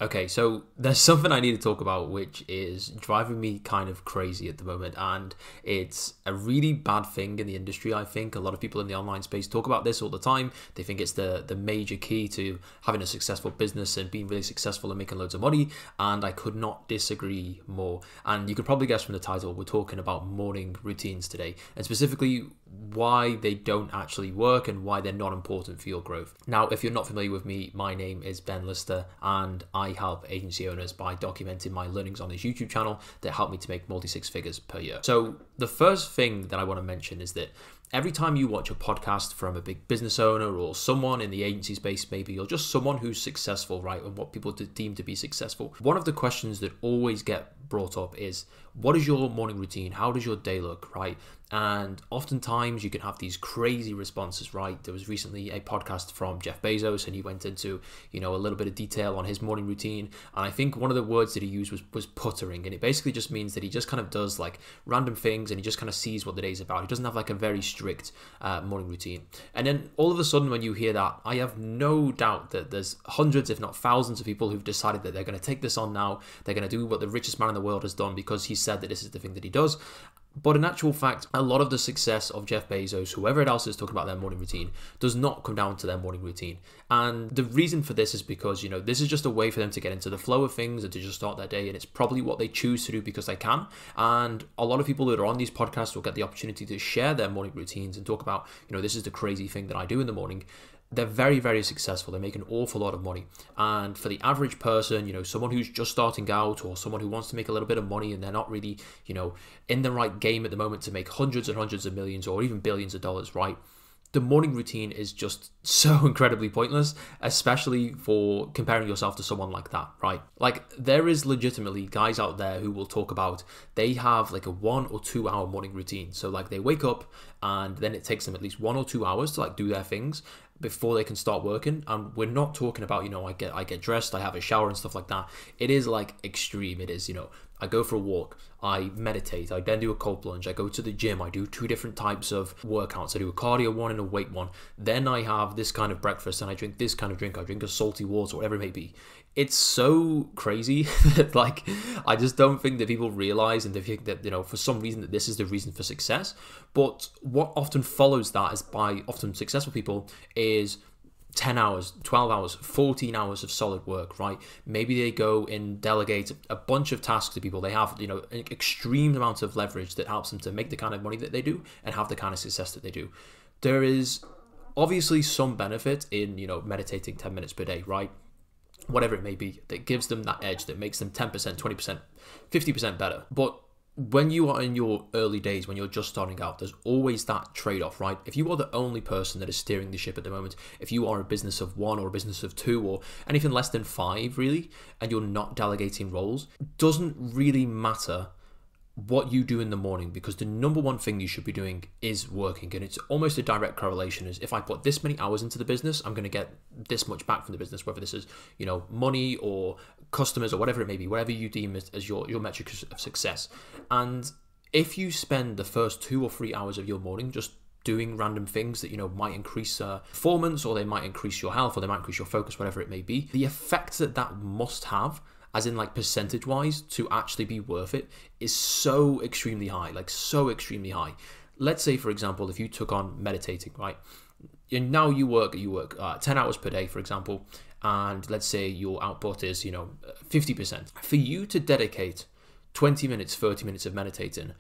Okay, so there's something I need to talk about which is driving me kind of crazy at the moment, and it's a really bad thing in the industry. I think a lot of people in the online space talk about this all the time. They think it's the major key to having a successful business and being really successful and making loads of money, and I could not disagree more. And you can probably guess from the title, we're talking about morning routines today, and specifically why they don't actually work and why they're not important for your growth. Now, if you're not familiar with me, my name is Ben Lister, and I help agency owners by documenting my learnings on this YouTube channel that help me to make multi-six figures per year. So the first thing that I want to mention is that every time you watch a podcast from a big business owner or someone in the agency space, maybe, or just someone who's successful, right, and what people deem to be successful, one of the questions that always get brought up is, what is your morning routine? How does your day look, right? And oftentimes you can have these crazy responses, right? There was recently a podcast from Jeff Bezos, and he went into, a little bit of detail on his morning routine. And I think one of the words that he used was puttering. And it basically just means that he just kind of does like random things and he just kind of sees what the day's about. He doesn't have like a very strict morning routine. And then all of a sudden, when you hear that, I have no doubt that there's hundreds, if not thousands of people who've decided that they're going to take this on now. They're going to do what the richest man in the world has done because he said that this is the thing that he does. But in actual fact, a lot of the success of Jeff Bezos, whoever else is talking about their morning routine, does not come down to their morning routine. And the reason for this is because, this is just a way for them to get into the flow of things and to just start their day. And it's probably what they choose to do because they can. And a lot of people that are on these podcasts will get the opportunity to share their morning routines and talk about, this is the crazy thing that I do in the morning. They're very, very successful. They make an awful lot of money. And for the average person, someone who's just starting out or someone who wants to make a little bit of money and they're not really, in the right game at the moment to make hundreds and hundreds of millions or even billions of dollars, right? The morning routine is just so incredibly pointless, especially for comparing yourself to someone like that, right? Like, there is legitimately guys out there who will talk about they have like a 1 or 2 hour morning routine. So like they wake up and then it takes them at least 1 or 2 hours to like do their things before they can start working. And we're not talking about, I get dressed, I have a shower and stuff like that. It is like extreme. It is, I go for a walk, I meditate, I then do a cold plunge, I go to the gym, I do 2 different types of workouts, I do a cardio one and a weight one, then I have this kind of breakfast and I drink this kind of drink, I drink a salty water, whatever it may be. It's so crazy that like, I just don't think that people realize and they think that, for some reason that this is the reason for success. But what often follows that is by often successful people is 10 hours, 12 hours, 14 hours of solid work, right? Maybe they go and delegate a bunch of tasks to people. They have, an extreme amount of leverage that helps them to make the kind of money that they do and have the kind of success that they do. There is obviously some benefit in, meditating 10 minutes per day, right? Whatever it may be, that gives them that edge that makes them 10%, 20%, 50% better. But when you are in your early days, when you're just starting out, there's always that trade-off, right? If you are the only person that is steering the ship at the moment, if you are a business of 1 or a business of 2 or anything less than 5 really, and you're not delegating roles, doesn't really matter what you do in the morning, because the number one thing you should be doing is working. And it's almost a direct correlation. Is if I put this many hours into the business, I'm going to get this much back from the business, whether this is, money or customers or whatever it may be, whatever you deem as your metric of success. And if you spend the first 2 or 3 hours of your morning just doing random things that, might increase performance, or they might increase your health, or they might increase your focus, whatever it may be, the effect that must have, as in like percentage wise, to actually be worth it, is so extremely high, like so extremely high. Let's say, for example, if you took on meditating, right? And now you work 10 hours per day, for example, and let's say your output is, 50%. For you to dedicate 20 minutes, 30 minutes of meditating,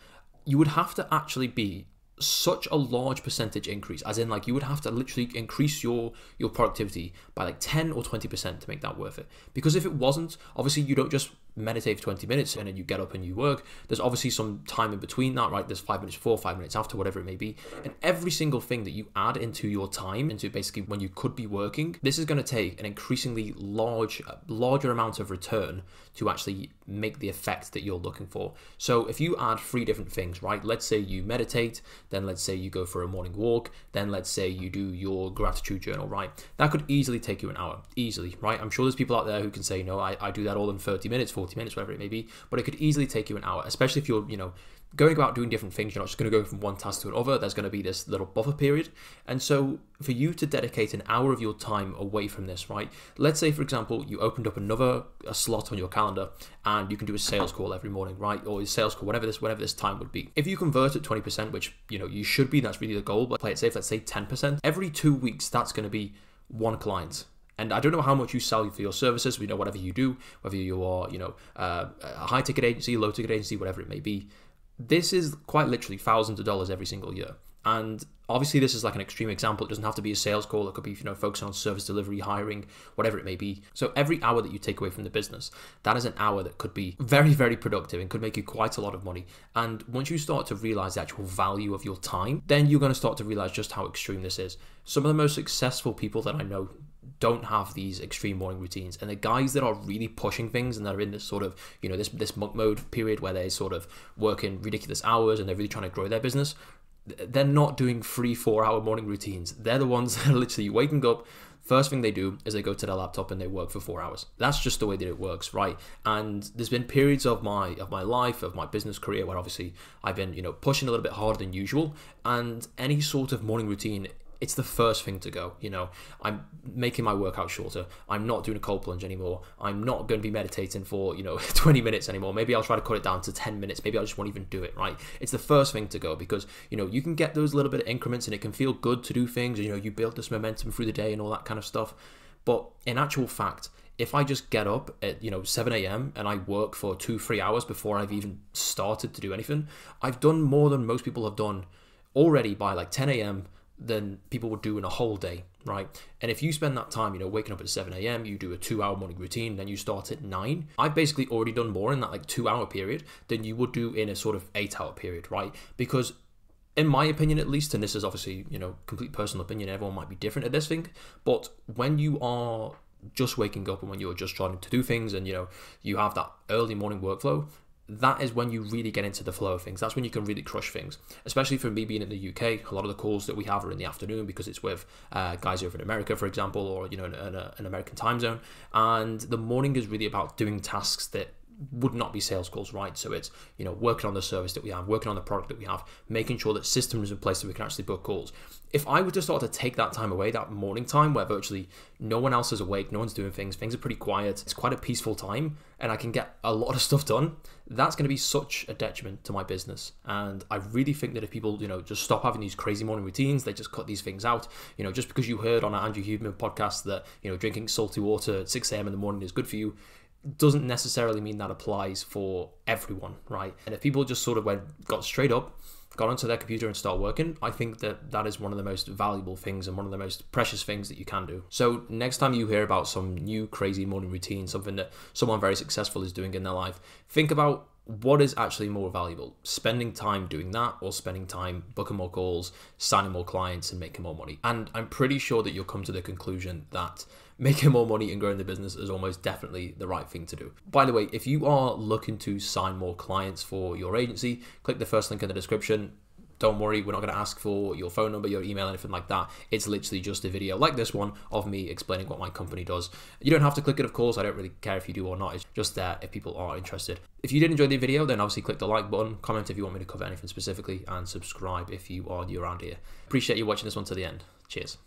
you would have to actually be such a large percentage increase, as in like you would have to literally increase your productivity by like 10 or 20% to make that worth it. Because if it wasn't, obviously you don't just meditate for 20 minutes and then you get up and you work. There's obviously some time in between that, right? There's 5 minutes before, 5 minutes after, whatever it may be. And every single thing that you add into your time, into basically when you could be working, this is going to take an increasingly larger amount of return to actually make the effect that you're looking for. So if you add 3 different things, right? Let's say you meditate, then let's say you go for a morning walk, then let's say you do your gratitude journal, right? That could easily take you an hour, easily, right? I'm sure there's people out there who can say, no, I do that all in 30 minutes, 40 minutes, whatever it may be, but it could easily take you an hour, especially if you're, going about doing different things. You're not just going to go from one task to another. There's going to be this little buffer period. And so for you to dedicate an hour of your time away from this, right? Let's say, for example, you opened up a slot on your calendar and you can do a sales call every morning, right? Or a sales call, whatever this time would be. If you convert at 20%, which, you should be, that's really the goal, but play it safe, let's say 10%. Every 2 weeks, that's going to be one client. And I don't know how much you sell for your services. We know whatever you do, whether you are, a high ticket agency, low ticket agency, whatever it may be. This is quite literally thousands of dollars every single year. And obviously this is like an extreme example. It doesn't have to be a sales call. It could be, focusing on service delivery, hiring, whatever it may be. So every hour that you take away from the business, that is an hour that could be very, very productive and could make you quite a lot of money. And once you start to realize the actual value of your time, then you're going to start to realize just how extreme this is. Some of the most successful people that I know don't have these extreme morning routines, and the guys that are really pushing things and that are in this sort of this monk mode period where they sort of work in ridiculous hours and they're really trying to grow their business, they're not doing 3-4 hour morning routines. They're the ones that are literally waking up, first thing they do is they go to their laptop and they work for 4 hours. That's just the way that it works, right? And there's been periods of my life, of my business career, where obviously I've been pushing a little bit harder than usual, and any sort of morning routine, it's the first thing to go. I'm making my workout shorter. I'm not doing a cold plunge anymore. I'm not going to be meditating for 20 minutes anymore. Maybe I'll try to cut it down to 10 minutes. Maybe I just won't even do it, right? It's the first thing to go, because you can get those little bit of increments and it can feel good to do things. You build this momentum through the day and all that kind of stuff. But in actual fact, if I just get up at 7 a.m. and I work for 2-3 hours before I've even started to do anything, I've done more than most people have done already by like 10 a.m. than people would do in a whole day, right? And if you spend that time, waking up at 7 a.m., you do a 2-hour morning routine, then you start at 9. I've basically already done more in that like 2-hour period than you would do in a sort of 8-hour period, right? Because in my opinion, at least, and this is obviously, complete personal opinion, everyone might be different at this thing, but when you are just waking up and when you're just trying to do things and, you have that early morning workflow, that is when you really get into the flow of things. That's when you can really crush things. Especially for me being in the UK, a lot of the calls that we have are in the afternoon because it's with guys over in America, for example, or in an American time zone. And the morning is really about doing tasks that would not be sales calls, right? So it's working on the service that we have, working on the product that we have, making sure that systems are in place so we can actually book calls. If I were to start to take that time away, that morning time where virtually no one else is awake, no one's doing things are pretty quiet, it's quite a peaceful time, and I can get a lot of stuff done, that's going to be such a detriment to my business. And I really think that if people just stop having these crazy morning routines, they just cut these things out, just because you heard on an Andrew Huberman podcast that drinking salty water at 6 a.m. in the morning is good for you, doesn't necessarily mean that applies for everyone, right? And if people just sort of got straight up, got onto their computer and start working, I think that is one of the most valuable things and one of the most precious things that you can do. So next time you hear about some new crazy morning routine, something that someone very successful is doing in their life, think about what is actually more valuable, spending time doing that or spending time booking more calls, signing more clients and making more money. And I'm pretty sure that you'll come to the conclusion that making more money and growing the business is almost definitely the right thing to do. By the way, if you are looking to sign more clients for your agency, click the first link in the description. Don't worry, we're not going to ask for your phone number, your email, anything like that. It's literally just a video like this one of me explaining what my company does. You don't have to click it, of course. I don't really care if you do or not. It's just there if people are interested. If you did enjoy the video, then obviously click the like button, comment if you want me to cover anything specifically, and subscribe if you are new around here. Appreciate you watching this one to the end. Cheers.